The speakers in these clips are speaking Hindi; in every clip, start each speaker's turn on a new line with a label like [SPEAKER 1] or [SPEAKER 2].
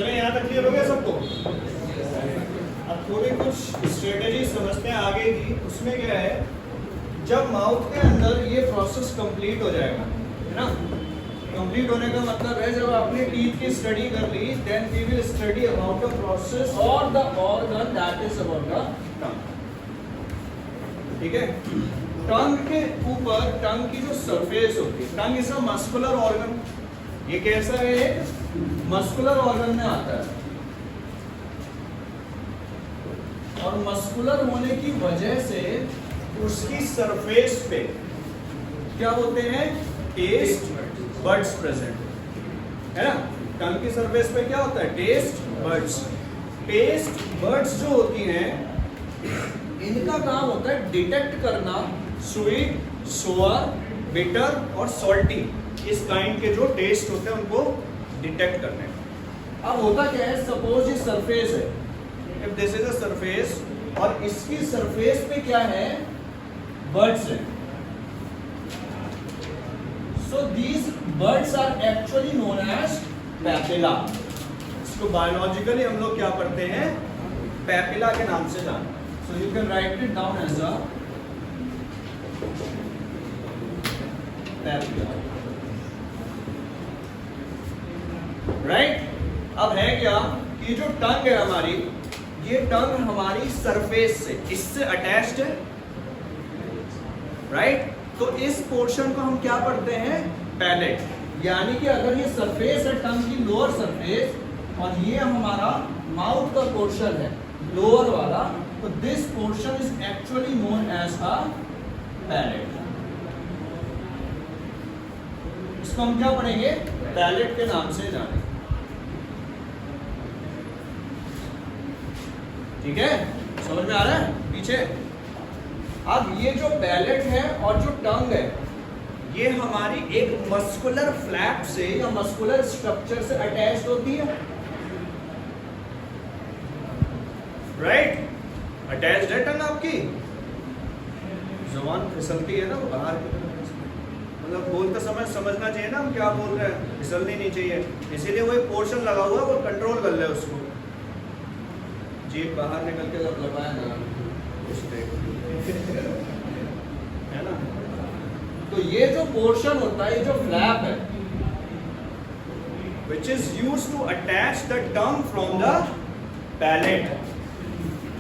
[SPEAKER 1] चलो यहाँ तक क्लियर हो गया सबको। अब थोड़ी कुछ स्ट्रेटेजी समझते हैं आगे की। उसमें क्या है, जब माउथ के अंदर ये प्रोसेस कंप्लीट हो जाएगा, है ना, कंप्लीट होने का मतलब है जब आपने टीथ की स्टडी कर ली, then we will study about the process और the organ that is about the tongue. ठीक है, टंग के ऊपर टंग की जो सरफेस होती है, tongue is a muscular organ. ये कैसा है, मस्कुलर ऑर्गन में आता है, और मस्कुलर होने की वजह से उसकी सरफेस पे क्या होते हैं, टेस्ट बड्स प्रेजेंट है ना। टंग की सरफेस पे क्या होता है, टेस्ट बड्स। टेस्ट बड्स जो होती हैं, इनका काम होता है डिटेक्ट करना स्वीट, सोअर, बिटर और सॉल्टी, इस काइंड के जो टेस्ट होते हैं उनको डिटेक्ट करने का। अब होता क्या है, सपोज ये सरफेस है, if this is a surface, और इसकी सरफेस पे क्या है, बड्स है। So these buds are actually known as papilla. इसको बायोलॉजिकली हम लोग क्या पढ़ते हैं, पैपिला के नाम से जानते हैं। So you can write it down as a papilla. Right? अब है क्या कि जो टंग है हमारी, ये टंग हमारी सरफेस से, इससे अटैच्ड है, राइट? तो इस पोर्शन को हम क्या पढ़ते हैं, पैलेट। यानी कि अगर ये सरफेस है टंग की, लोअर सरफेस, और ये हमारा माउथ का पोर्शन है लोअर वाला, तो this portion is actually known as a palate. इसको हम क्या पढ़ेंगे, पैलेट के नाम से जानेंगे। ठीक है, समझ में आ रहा है पीछे। अब ये जो पैलेट है और जो टंग है, ये हमारी एक मस्कुलर फ्लैप से या मस्कुलर स्ट्रक्चर से अटैच्ड होती है, राइट? अटैच्ड है टंग आपकी, जुबान फिसलती है ना वो बाहर की तरफ, मतलब बोलते समय समझना चाहिए ना हम क्या बोल रहे हैं, फिसलनी नहीं चाहिए, इसीलिए वो एक पोर्शन लगा हुआ है, वो कंट्रोल कर ले उसको। जीभ बाहर निकल के जब लगाया ना है ना, तो ये जो पोर्शन होता है, ये जो फ्लैप है, which is used to attach the tongue from the palate.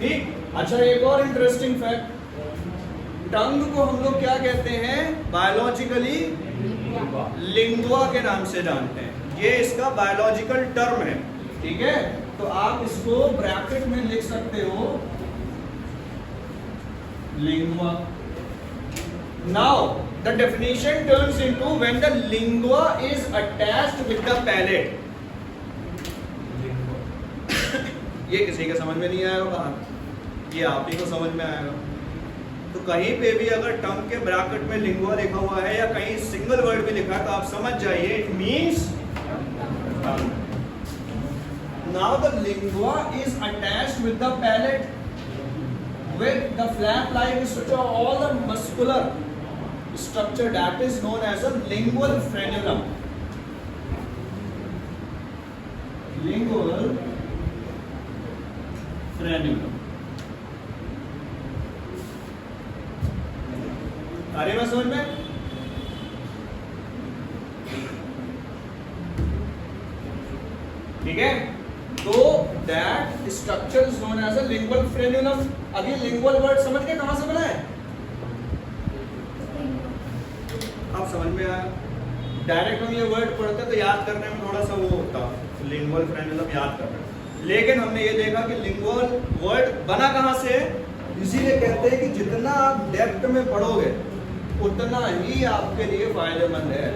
[SPEAKER 1] ठीक, अच्छा एक और इंटरेस्टिंग फैक्ट, टंग को हम लोग क्या कहते हैं बायोलॉजिकली, लिंगुआ के नाम से जानते हैं। ये इसका बायोलॉजिकल टर्म है, ठीक है। तो आप इसको ब्रैकेट में लिख सकते हो, lingua. Now the definition turns into when the lingua is attached with the palate. ये किसी के समझ में नहीं आएगा बाहर, ये आप ही को समझ में आएगा। तो कहीं पे भी अगर टंग के ब्रैकेट में लिंगुआ लिखा हुआ है या कहीं सिंगल वर्ड भी लिखा है तो आप समझ जाइए it means tongue. Now the lingua is attached with the palate with the flap-like structure, all the muscular structure that is known as a lingual frenulum. Lingual frenulum. आ रही है समझ में? ठीक है, तो that structure is known as a lingual frenulum. अब ये lingual word समझ के कहां से बना है, अब समझ में आया। डायरेक्ट हम ये वर्ड पढ़ते तो याद करने में थोड़ा सा वो होता, lingual frenulum याद करना, लेकिन हमने ये देखा कि lingual वर्ड बना कहां से है, इसीलिए कहते हैं कि जितना आप डेप्थ में पढ़ोगे उतना ही आपके लिए फायदेमंद है।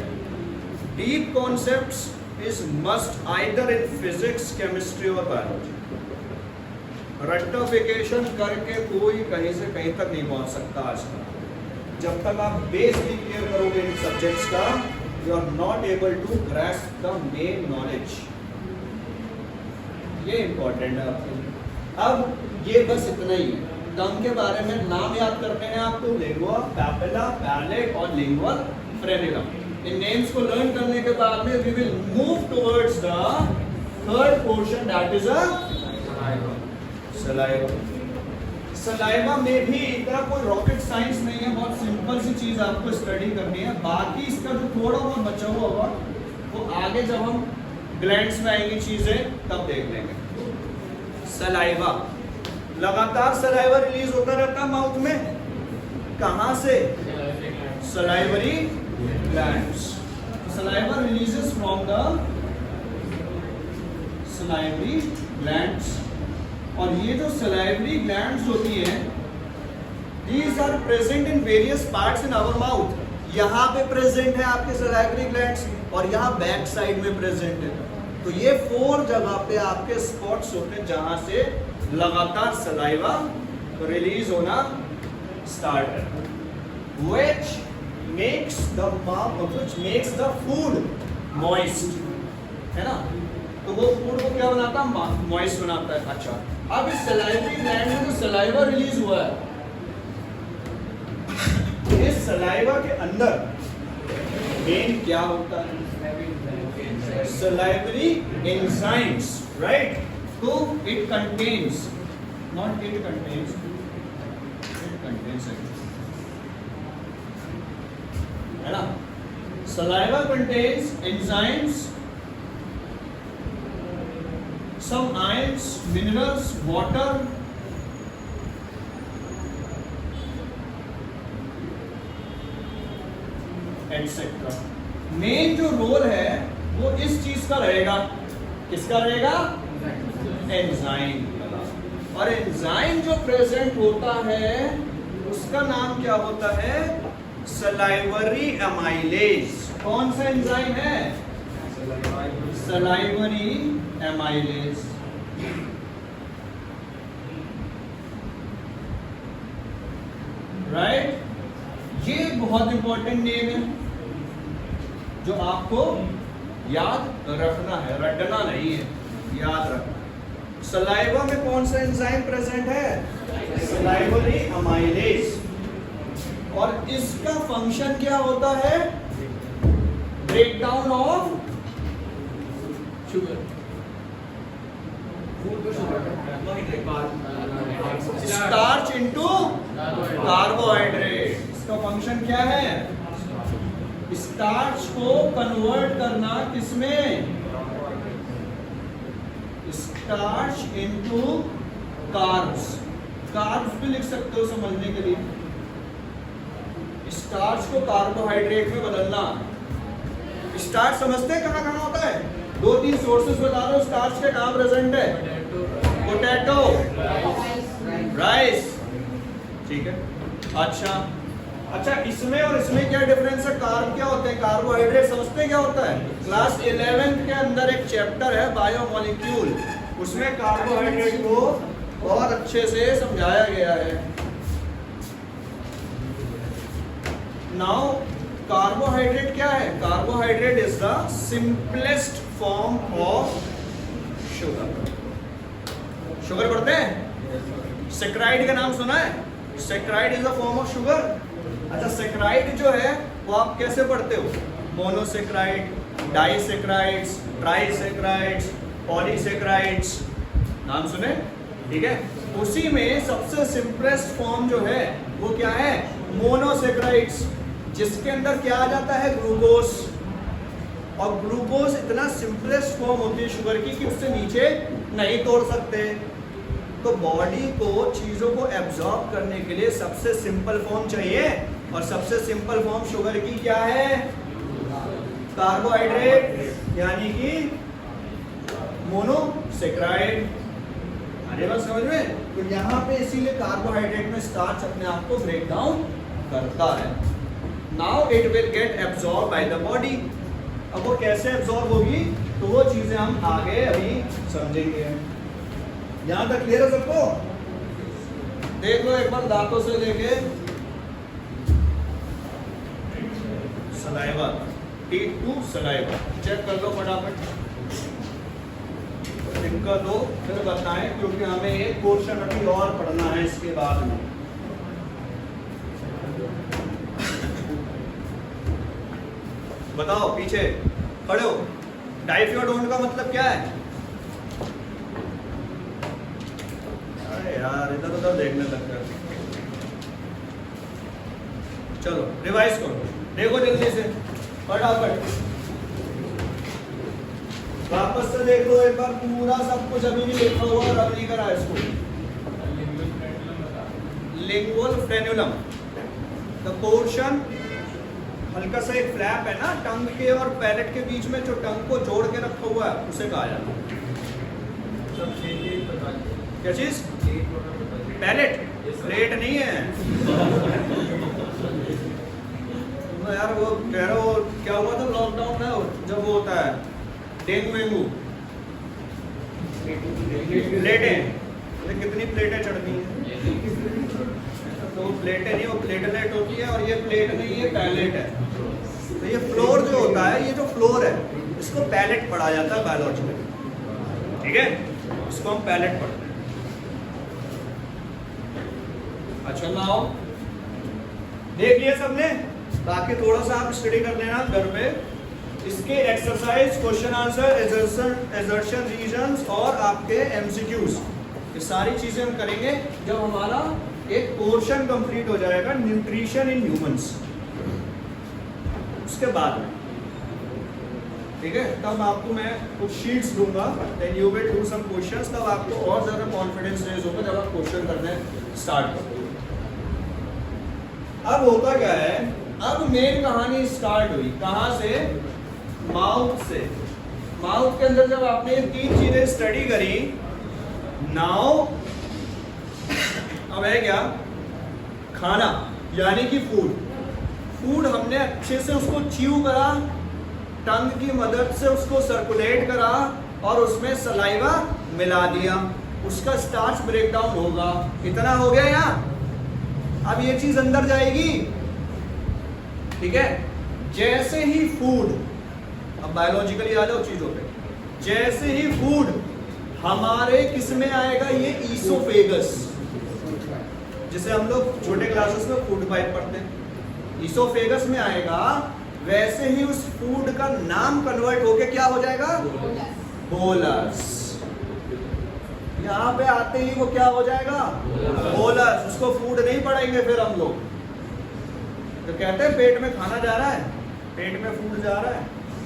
[SPEAKER 1] Deep concepts is must either in physics, chemistry और biology. रट्टाफिकेशन करके कोई कहीं से कहीं तक नहीं पहुंच सकता आज तक। जब तक आप बेस नहीं क्लियर करोगे इन सब्जेक्ट्स का, you are not able to grasp the main knowledge. ये इंपॉर्टेंट है आपके लिए। अब ये बस इतना ही है, टंग के बारे में नाम याद करते हैं आपको, लिंगुआ, पैपिला, पैलेट और लिंगुअल फ्रेनुलम। इन नेम्स को लर्न करने के बाद में we will move towards the third portion that is a saliva. Saliva में भी इतना कोई रॉकेट साइंस नहीं है, बहुत सिंपल सी चीज आपको स्टडी करनी है। बाकी इसका जो थोड़ा बहुत बचा हुआ होगा वो आगे जब हम ग्लैंड्स में आएंगी चीजें तब देख लेंगे। सलाइवा, लगातार सलाइवा रिलीज होता रहता है माउथ में, कहां से? Salivary glands. Saliva releases from the salivary glands. और ये जो सलाइवरी ग्लैंड्स होती हैं, these are present in various parts in our mouth। यहाँ पे प्रेजेंट है आपके सलाइवरी ग्लैंड्स और यहाँ बैक साइड में प्रेजेंट है। तो ये 4 जगह पे आपके स्पॉट्स होते हैं जहां से लगातार सलाइवा रिलीज होना स्टार्ट है। which makes the food moist, है ना? तो वो फूड को क्या बनाता है? मॉइस्ट बनाता है। अच्छा, अब इस सलाइवरी ग्लैंड में जो सलाइवा रिलीज हुआ है, इस सलाइवा के अंदर मेन क्या होता है? Salivary enzymes, right? तो it contains, not it contains, it contains, है ना? Saliva contains enzymes, some ions, minerals, water, etc. Main जो रोल है वो इस चीज का रहेगा, किसका रहेगा? एंजाइम का। और एंजाइम जो प्रेजेंट होता है उसका नाम क्या होता है? Salivary amylase. कौन सा एंजाइम है? Salivary amylase. राइट? ये बहुत इंपॉर्टेंट नेम है जो आपको याद रखना है, रटना नहीं है, याद रखना। सलाइवा में कौन सा एंजाइम प्रेजेंट है? Salivary amylase. और इसका फंक्शन क्या होता है? Breakdown of sugar, starch into carbohydrate. इसका फंक्शन क्या है? स्टार्च को कन्वर्ट करना किसमें? Starch into carbs. कार्ब्स भी लिख सकते हो समझने के लिए। स्टार्च को कार्बोहाइड्रेट में बदलना। स्टार्च समझते हैं कहाँ कहाँ होता है? 2-3 सोर्सेस बता दो स्टार्च के कहाँ प्रेजेंट है? पोटैटो, राइस, ठीक है। अच्छा, इसमें और इसमें क्या डिफरेंस है? कार्ब क्या होते हैं? कार्बोहाइड्रेट समझते हैं क्या होता है? क्लास 11th के अंदर एक चैप्टर है बायोमोलिक्यूल, उसमें कार्बोहाइड्रेट को बहुत अच्छे से समझाया गया है। नाउ कार्बोहाइड्रेट क्या है? Carbohydrate is the simplest form of sugar. Sugar पढ़ते हैं? सेक्राइड का नाम सुना है? Saccharide is a form of sugar. अच्छा, सेक्राइड जो है वो आप कैसे पढ़ते हो? मोनोसेक्राइड, डाइसेक्राइड्स, ट्राइसेक्राइड्स, पॉलीसेक्राइड्स, नाम सुने? ठीक है। उसी में सबसे सिंपलेस्ट फॉर्म जो है वो क्या है? मोनोसेक्राइड्स, जिसके अंदर क्या आ जाता है? ग्लूकोज। और ग्लूकोज इतना सिंपलेस्ट फॉर्म होती है शुगर की कि उससे नीचे नहीं तोड़ सकते। तो बॉडी को चीजों को एब्जॉर्ब करने के लिए सबसे सिंपल फॉर्म चाहिए, और सबसे सिंपल फॉर्म शुगर की क्या है? कार्बोहाइड्रेट, यानी कि मोनोसेक्राइड। अरे बस समझ में? तो यहाँ पे इसीलिए कार्बोहाइड्रेट में स्टार्च अपने आप को ब्रेक डाउन करता है। Now it will get absorb by the body. अब वो कैसे एब्जॉर्ब होगी तो वो चीजें हम आगे अभी समझेंगे। यहां तक क्लियर है सबको? देख लो एक बार दांतों से लेके saliva, teeth to saliva check कर लो फटाफट। इनका दो फिर बताएं, क्योंकि हमें एक पोर्शन अभी और पढ़ना है इसके बाद में। बताओ, पीछे खड़े हो। डाइफ्योडोन का मतलब क्या है? यार, इधर उधर देखने लग गए। चलो रिवाइज करो, देखो जल्दी से फटाफट, वापस से देख लो एक बार पूरा सब कुछ। अभी भी लिखा हुआ और अब नहीं करा इसको। लिंगुअल फ्रेन्युलम, द पोर्शन, हल्का सा एक फ्लैप है ना टंग के और पैलेट के बीच में, जो टंग को जोड़ के रखा हुआ है उसे कहा जाता है। क्या चीज? पैलेट, प्लेट नहीं है यार। वो कह रहा हो क्या हुआ था लॉकडाउन में, जब वो होता है डेंगू, प्लेटें, कितनी प्लेटें चढ़ती हैं? तो प्लेटें नहीं, वो प्लेटलेट होती है, और ये प्लेट नहीं, ये पैलेट है। तो ये फ्लोर जो होता है, ये जो फ्लोर है, इसको पैलेट पढ़ा जाता है बायोलॉजी में, ठीक है? इसको हम पैलेट पढ़ते हैं। अच्छा नाउ देख लिया सबने, बाकी थोड़ा सा आप स्टडी कर लेना घर पे। इसके exercise, question answer, assertion reasons और आपके एमसीक्यूज, ये सारी चीजें हम करेंगे जब हमारा एक पोर्शन कंप्लीट हो जाएगा, न्यूट्रिशन इन ह्यूमंस, उसके बाद में, ठीक है? तब आपको मैं कुछ शीट्स दूंगा, then you will do some questions, तब आपको और ज्यादा कॉन्फिडेंस रेज होगा जब आप क्वेश्चन करने स्टार्ट करोगे। अब होता क्या है, अब मेन कहानी स्टार्ट हुई कहां से? माउथ से। माउथ के अंदर जब आपने तीन चीजें स्टडी करी, नाउ अब है क्या? खाना, यानी कि फूड। फूड हमने अच्छे से उसको च्यू करा, टंग की मदद से उसको सर्कुलेट करा और उसमें सलाइवा मिला दिया, उसका स्टार्च ब्रेकडाउन होगा। इतना हो गया यहाँ। अब ये चीज अंदर जाएगी, ठीक है? जैसे ही फूड, अब बायोलॉजिकली आ जाओ चीजों पे, जैसे ही फूड हमारे किस में आएगा? ये ईसोफेगस, जिसे हम लोग छोटे क्लासेस में फूड पाइप पढ़ते हैं, ईसोफेगस में आएगा। वैसे ही उस फूड का नाम कन्वर्ट होके क्या हो जाएगा? बोलस। यहाँ पे आते ही वो क्या हो जाएगा? बोलस। उसको फूड नहीं पढ़ाएंगे फिर हम लोग, तो कहते हैं पेट में खाना जा रहा है, पेट में फूड जा रहा है,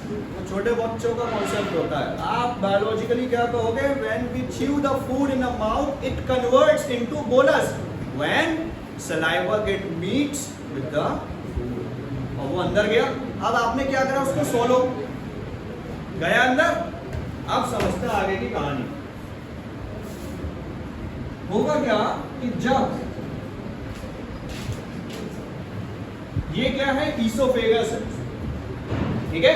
[SPEAKER 1] तो छोटे बच्चों का कॉन्सेप्ट होता है। आप बायोलॉजिकली क्या कहोगे? When we chew the food in a mouth, it converts into bolus. When saliva get mix with the, और वो अंदर गया। अब आपने क्या करा? उसको सोलो गया अंदर। अब समझते हैं आगे की कहानी। होगा क्या कि जब ये क्या है? ईसोफेगस है, ठीक है?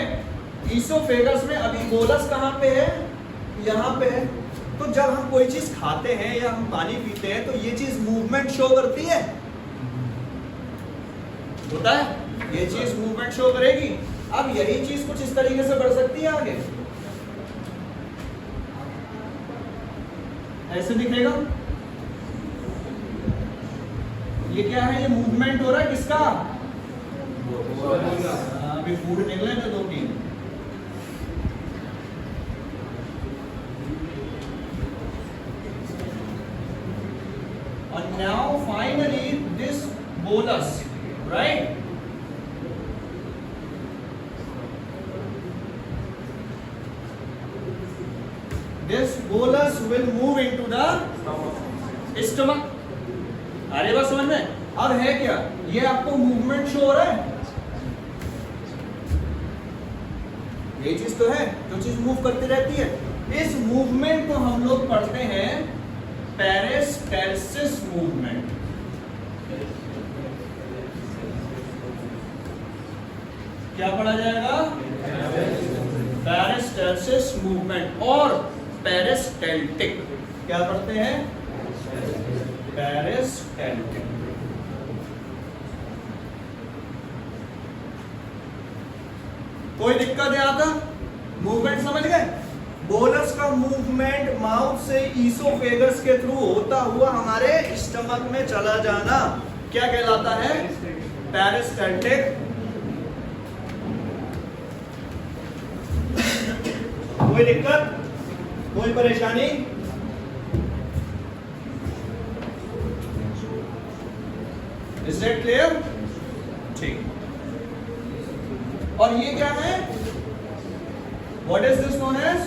[SPEAKER 1] ईसोफेगस में अभी बोलस कहां पे है? यहां पे है। तो जब हम कोई चीज खाते हैं या हम पानी पीते हैं, तो ये चीज मूवमेंट शो करती है, होता है? ये चीज मूवमेंट शो करेगी। अब यही चीज कुछ इस तरीके से बढ़ सकती है आगे, ऐसे दिखेगा। ये क्या है? ये मूवमेंट हो रहा है किसका? अभी फूड निकले ना 2-3। And now finally this bolus, right? This bolus will move into the stomach. अरे बस समझ में। अब है क्या? ये आपको मूवमेंट शो हो रहा है, ये चीज तो है जो चीज मूव करती रहती है। इस मूवमेंट को हम लोग पढ़ते हैं पेरिस्टैल्सिस मूवमेंट। क्या पढ़ा जाएगा? पेरिस्टैल्सिस मूवमेंट और पेरिस्टैल्टिक। क्या पढ़ते हैं? पेरिस्टैल्टिक। कोई दिक्कत है आता? मूवमेंट समझ गए? बोलस का मूवमेंट माउथ से ईसोफेगस के थ्रू होता हुआ हमारे स्टमक में चला जाना क्या कहलाता है? पेरिस्टैल्टिक। कोई दिक्कत? कोई परेशानी? That clear? ठीक। और ये क्या है? What is this known as?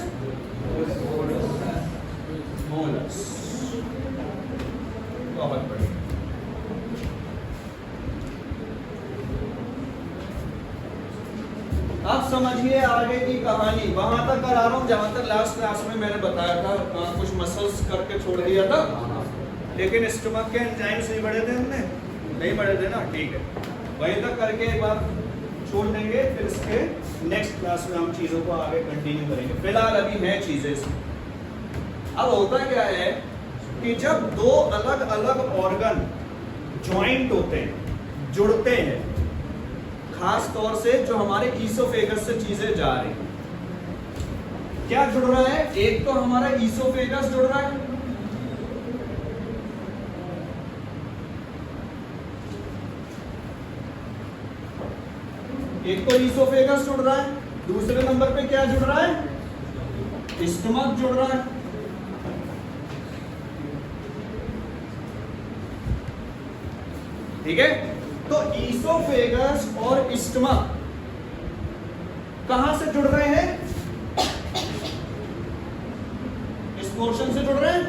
[SPEAKER 1] Bolus. बहुत बढ़िया। अब समझिए आगे की कहानी। वहां तक करा रहा हूं जहां तक लास्ट क्लास में मैंने बताया था, कुछ मसल्स करके छोड़ दिया था, लेकिन स्टमक के एंजाइम्स नहीं बढ़े थे हमने, नहीं बढ़े थे ना, ठीक है। वहीं तक करके एक बार छोड़ देंगे, फिर इसके नेक्स्ट क्लास में हम चीजों को आगे कंटिन्यू करेंगे। फिलहाल अभी है चीजें। अब होता क्या है कि जब दो अलग अलग ऑर्गन ज्वाइंट होते हैं, जुड़ते हैं, खास तौर से जो हमारे ईसोफेगस से चीजें जा रही, क्या जुड़ रहा है? एक तो हमारा ईसोफेगस जुड़ रहा है, एक तो ईसोफेगस जुड़ रहा है, दूसरे नंबर पे क्या जुड़ रहा है? स्टमक जुड़ रहा है। ठीक है, तो ईसोफेगस और स्टमक कहां से जुड़ रहे हैं? इस पोर्शन से जुड़ रहे हैं,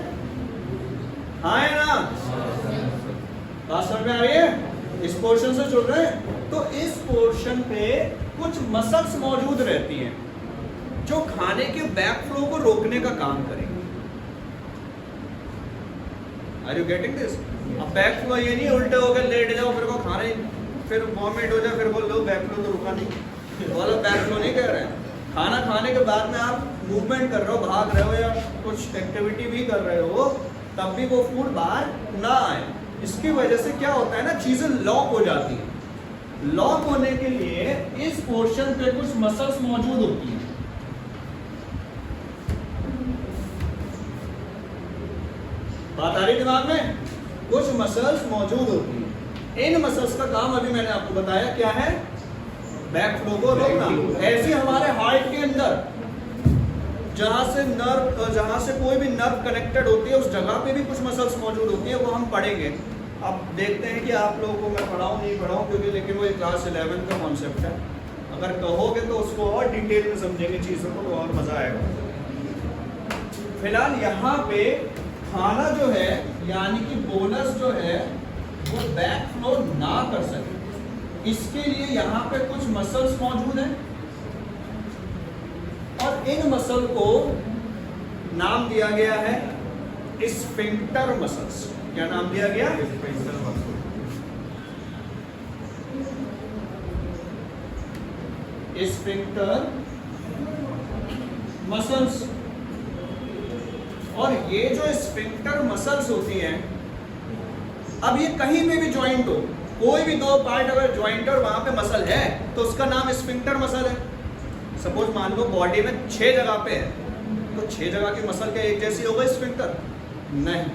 [SPEAKER 1] हाँ है ना? बात समझ में आ रही है? इस पोर्शन से जुड़ रहे हैं। तो इस पोर्शन पे कुछ मसल्स मौजूद रहती हैं जो खाने के बैक फ्लो को रोकने का काम करेंगे। Are you getting this? अब बैक फ्लो ये नहीं उल्टे हो गए लेट जाओ फिर को खाना ही, फिर वॉमिट हो जाए, फिर बोल लो बैक फ्लो तो रुका नहीं, वाला बैक फ्लो नहीं कह रहे हैं। खाना खाने के बाद में आप मूवमेंट कर रहे हो, भाग रहे हो या कुछ एक्टिविटी भी कर रहे हो, तब भी वो फूड बाहर ना आए। इसकी वजह से क्या होता है ना, चीजें लॉक हो जाती है। लॉक होने के लिए इस पोर्शन पे कुछ मसल्स मौजूद होती हैं। बात आ रही दिमाग में? कुछ मसल्स मौजूद होती हैं। इन मसल्स का काम अभी मैंने आपको बताया क्या है? बैक फ्लो को रोकना। ऐसे हमारे हार्ट के अंदर जहां से कोई भी नर्व कनेक्टेड होती है, उस जगह पे भी कुछ मसल्स मौजूद होती है, वो हम पढ़ेंगे। अब देखते हैं कि आप लोगों को मैं पढ़ाऊं नहीं पढ़ाऊं, क्योंकि लेकिन वो क्लास 11 का कॉन्सेप्ट है। अगर कहोगे तो उसको और डिटेल में समझेंगे चीज़ों को, तो और मज़ा आएगा। फिलहाल यहाँ पे खाना जो है, यानी कि बोलस जो है, वो बैक फ्लो ना कर सके, इसके लिए यहाँ पे कुछ मसल्स मौजूद हैं, और इन मसल को नाम दिया गया है स्फिंक्टर मसल्स। क्या नाम दिया गया? Sphincter muscles. और ये जो स्फिंक्टर मसल्स होती हैं, अब ये कहीं पे भी ज्वाइंट हो, कोई भी दो पार्ट अगर ज्वाइंट और वहां पे मसल है तो उसका नाम स्फिंक्टर मसल है। सपोज मान लो बॉडी में 6 जगह पे है, तो 6 जगह की मसल क्या एक जैसी होगा स्फिंक्टर? नहीं,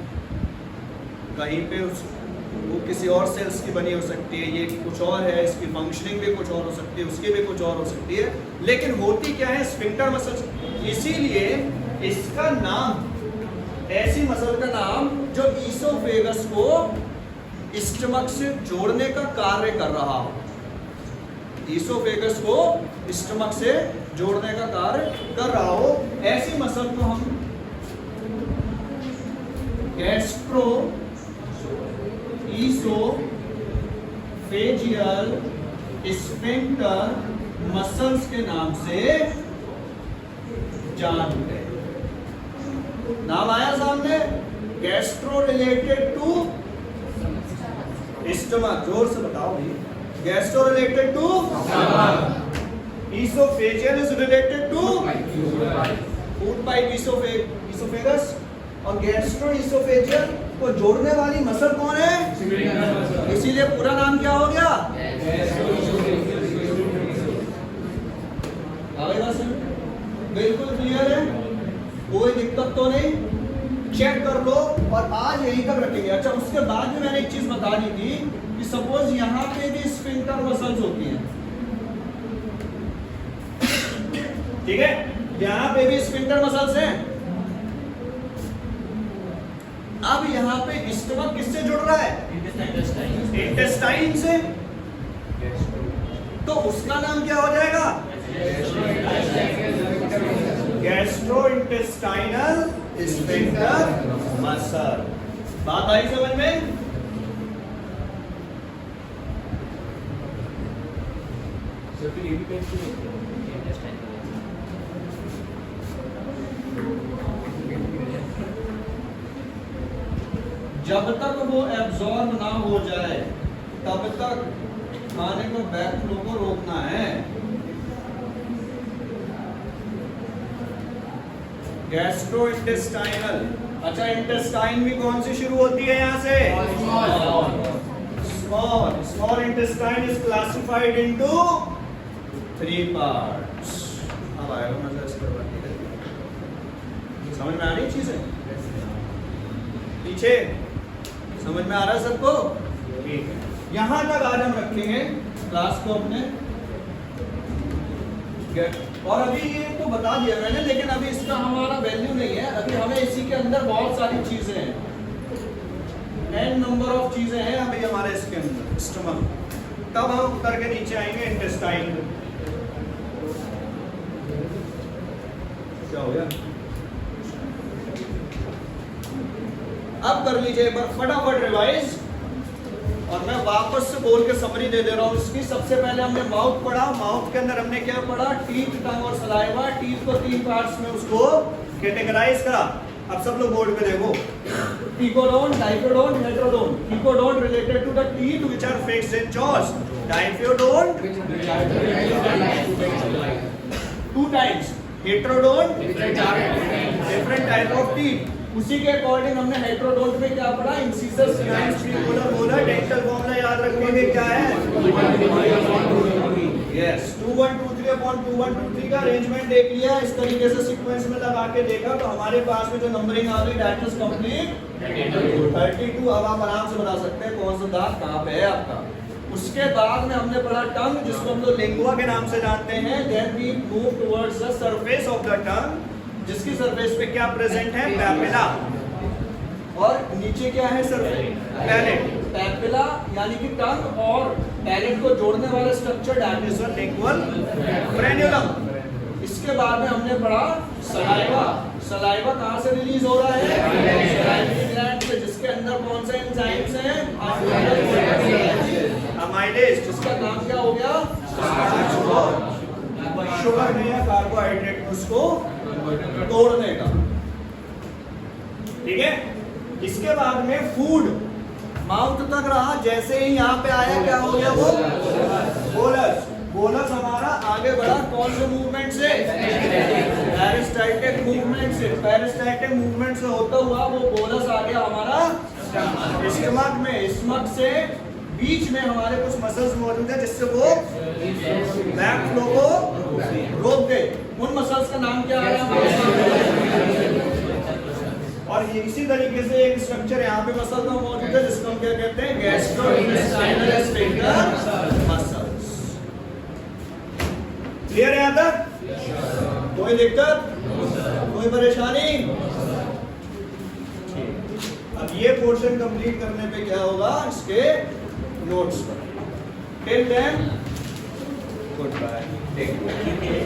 [SPEAKER 1] कहीं पे वो किसी और सेल्स की बनी हो सकती है, ये कुछ और है, इसकी फंक्शनिंग भी कुछ और हो सकती है, उसकी भी कुछ और हो सकती है, लेकिन होती क्या है? Sphincter muscles. इसीलिए इसका नाम, ऐसी मसल का नाम जो ईसोफेगस को स्टमक से जोड़ने का कार्य कर रहा हो, ईसोफेगस को स्टमक से जोड़ने का कार्य कर रहा हो, ऐसी मसल को हम गैस्ट्रो ईसोफेजियल स्फिंक्टर मसल्स के नाम से जानते हैं। नाम आया सामने? Gastro related to stomach. जोर से बताओ भाई। Gastro related to stomach, oesophageal is related to food pipe oesophagus, और गैस्ट्रो ईसोफेजियल को जोड़ने वाली मसल कौन है? इसीलिए पूरा नाम क्या हो गया? बिल्कुल क्लियर है, कोई दिक्कत तो नहीं? चेक कर लो, और आज यहीं तक रखेंगे। अच्छा, उसके बाद में मैंने एक चीज बता दी थी कि सपोज यहाँ पे भी स्फिंक्टर मसल्स होती हैं, ठीक है, यहाँ पे भी स्फिंक्टर मसल्स हैं, अब यहाँ पे स्टमक किससे जुड़ रहा है? इंटेस्टाइन से। तो उसका नाम क्या हो जाएगा? Gastrointestinal sphincter muscle. बात आई समझ में? जब तक वो एब्जॉर्ब ना हो जाए तब तक खाने को बैक फ्लो को रोकना है। गैस्ट्रोइंटेस्टाइनल। अच्छा, इंटेस्टाइन भी कौन सी शुरू होती है यहाँ से? Small. Small intestine is classified into 3 parts. अब आएगा मतलब इसके बाद समझ में आ रही चीजें? पीछे समझ में आ रहा है सबको? ठीक है, यहां तक आज हम रखेंगे क्लास को अपने। और अभी ये तो बता दिया मैंने, लेकिन अभी इसका हमारा वैल्यू नहीं है। अभी हमें इसी के अंदर बहुत सारी चीजें हैं, n नंबर ऑफ चीजें हैं अभी हमारे इसके अंदर स्टमक। तब हम उतर के नीचे आएंगे इंटेस्टाइन। क्या हो गया? अब कर लीजिए एक बार फटाफट रिवाइज, और मैं वापस से बोल के समरी दे दे रहा हूं इसकी। सबसे पहले हमने माउथ पढ़ा। माउथ के अंदर हमने क्या पढ़ा? टीथ, टंग और सलाइवा। टीथ को 3 पार्ट्स में उसको कैटेगराइज करा। अब सब लोग बोर्ड पे देखो। Thecodont, diphyodont, heterodont. Thecodont related to the teeth which are fixed in jaws. Diphyodont 2 types. Heterodont different type of teeth. उसी के अकॉर्डिंग हमने हेटेरोडोंट में क्या पढ़ा? Incisors, canines, premolar, molar. Dental formula याद रखेंगे क्या है? यस, 2 1 2 3 अपॉन 2 1 2 3 का अरेंजमेंट देख लिया। इस तरीके से सीक्वेंस में लगा के देखा तो हमारे पास में जो नंबरिंग आ गई दैट इज कंप्लीट 32। अब आप आराम से बता सकते हैं कौन सा दांत कहां पे है आपका। उसके बाद में हमने पढ़ा टंग, जिसको हम लोग लिंगुआ के नाम से जानते हैं। Then we move towards the surface of the tongue, जिसकी सरफेस पे क्या प्रेजेंट है? पैपिला। और नीचे क्या है? Surface palette. पैपिला यानी कि टंग और पैलेट को जोड़ने वाला structure that is the lingual frenulum. इसके बाद में हमने पढ़ा सलाइवा। सलाइवा कहां से रिलीज हो रहा है? सलाइवरी ग्लैंड से, जिसके अंदर कौन से एंजाइम्स हैं? अमाइलेज, जिसका नाम क्या हो गया? शुगर में या कार्बोहाइड्रेट उसको तोड़ने का। ठीक है, इसके बाद में फूड माउथ तक रहा। जैसे ही यहाँ पे आया क्या हो गया? वो बोलस। बोलस हमारा आगे बढ़ा कौन से मूवमेंट से? पेरिस्टाल्टिक मूवमेंट से। पेरिस्टाल्टिक मूवमेंट से होता हुआ वो बोलस आ गया हमारा स्टमक में। स्टमक से बीच में हमारे कुछ मसल्स मौजूद है जिससे वो बैक फ्लो को रोक दे। उन मसल्स का नाम क्या है? और ये इसी तरीके से एक स्ट्रक्चर यहाँ पे मसल का मौजूद है जिसको हम क्या कहते हैं? Gastrointestinal sphincter muscles. क्लियर है यहाँ तक? कोई दिक्कत? कोई परेशानी? अब ये पोर्शन कंप्लीट करने पे क्या होगा? इसके नोट्स पर। Till then good bye, take care.